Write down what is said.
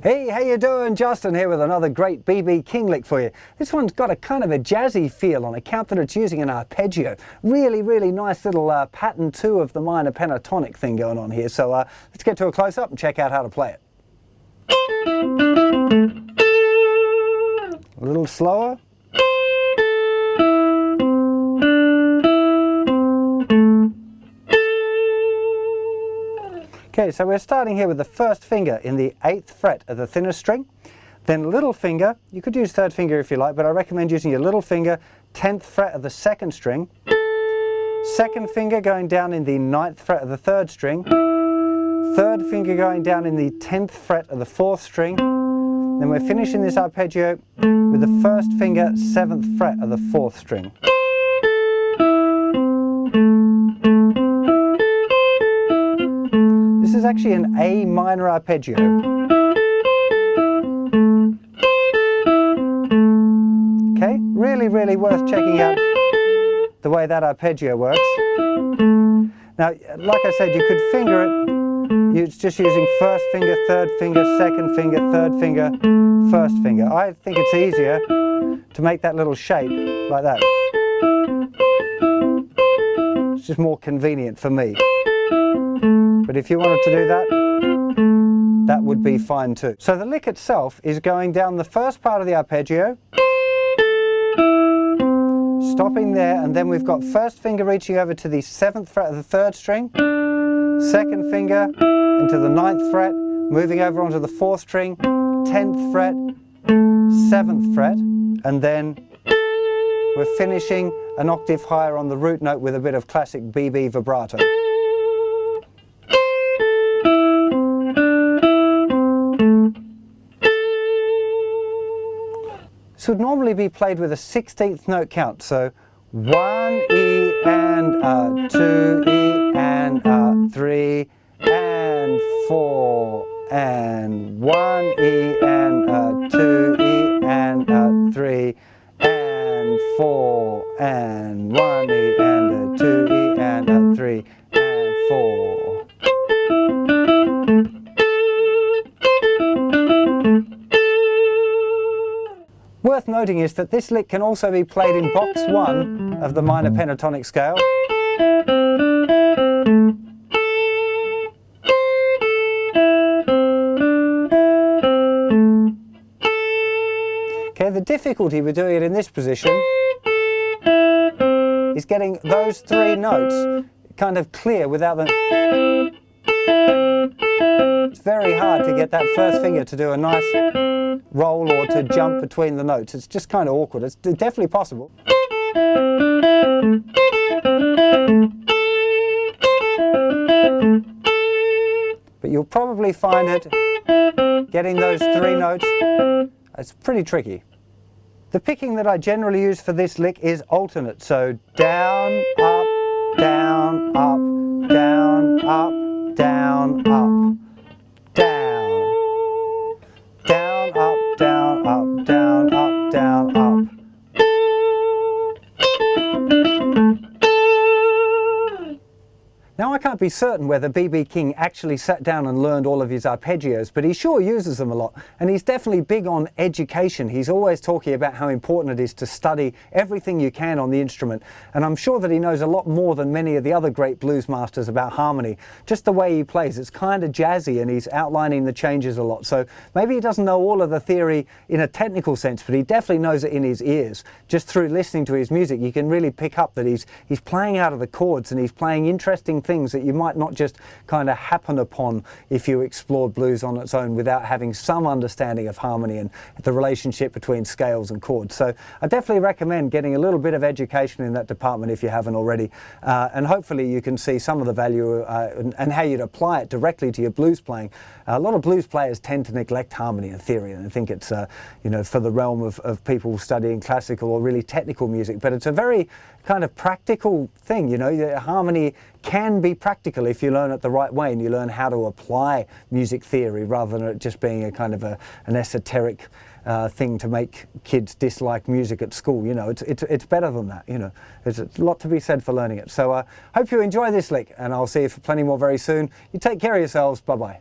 Hey, how you doing? Justin here with another great B.B King lick for you. This one's got a kind of a jazzy feel on account that it's using an arpeggio. Really, really nice little pattern 2 of the minor pentatonic thing going on here. So let's get to a close-up and check out how to play it. A little slower. Okay, so we're starting here with the first finger in the 8th fret of the thinnest string, then little finger, you could use 3rd finger if you like, but I recommend using your little finger, 10th fret of the 2nd string, 2nd finger going down in the 9th fret of the 3rd string, 3rd finger going down in the 10th fret of the 4th string, then we're finishing this arpeggio with the 1st finger, 7th fret of the 4th string. This is actually an A minor arpeggio. Okay, really, really worth checking out the way that arpeggio works. Now, like I said, you could finger it. It's just using 1st finger, 3rd finger, 2nd finger, 3rd finger, 1st finger. I think it's easier to make that little shape like that. It's just more convenient for me. But if you wanted to do that, that would be fine too. So the lick itself is going down the first part of the arpeggio, stopping there, and then we've got 1st finger reaching over to the 7th fret of the 3rd string, 2nd finger into the 9th fret, moving over onto the 4th string, 10th fret, 7th fret, and then we're finishing an octave higher on the root note with a bit of classic BB vibrato. This would normally be played with a 16th note count, so 1 E and a, 2 E and a, 3 and 4 and 1 E and a, 2 E and a, 3 and 4 and 1 E and a, 2 E and a, 3 and 4. Worth noting is that this lick can also be played in box 1 of the minor pentatonic scale. Okay, the difficulty with doing it in this position is getting those 3 notes kind of clear without the... It's very hard to get that 1st finger to do a nice roll or to jump between the notes. It's just kind of awkward. It's definitely possible. But you'll probably find it getting those 3 notes, it's pretty tricky. The picking that I generally use for this lick is alternate, so down, up, down, up, down, up, down, up, down, down, up, down, up, down, up, down, up. Now I can't be certain whether B.B King actually sat down and learned all of his arpeggios, but he sure uses them a lot, and he's definitely big on education. He's always talking about how important it is to study everything you can on the instrument, and I'm sure that he knows a lot more than many of the other great blues masters about harmony. Just the way he plays, it's kind of jazzy, and he's outlining the changes a lot, so maybe he doesn't know all of the theory in a technical sense, but he definitely knows it in his ears. Just through listening to his music, you can really pick up that he's playing out of the chords, and he's playing interesting things that you might not just kind of happen upon if you explored blues on its own without having some understanding of harmony and the relationship between scales and chords. So I definitely recommend getting a little bit of education in that department if you haven't already, and hopefully you can see some of the value and how you'd apply it directly to your blues playing. A lot of blues players tend to neglect harmony and theory, and I think it's you know, for the realm of people studying classical or really technical music, but it's a very kind of practical thing. You know, harmony can be practical if you learn it the right way and you learn how to apply music theory rather than it just being a kind of an esoteric thing to make kids dislike music at school. You know, it's better than that. You know, there's a lot to be said for learning it. So hope you enjoy this lick, and I'll see you for plenty more very soon. You take care of yourselves. Bye bye.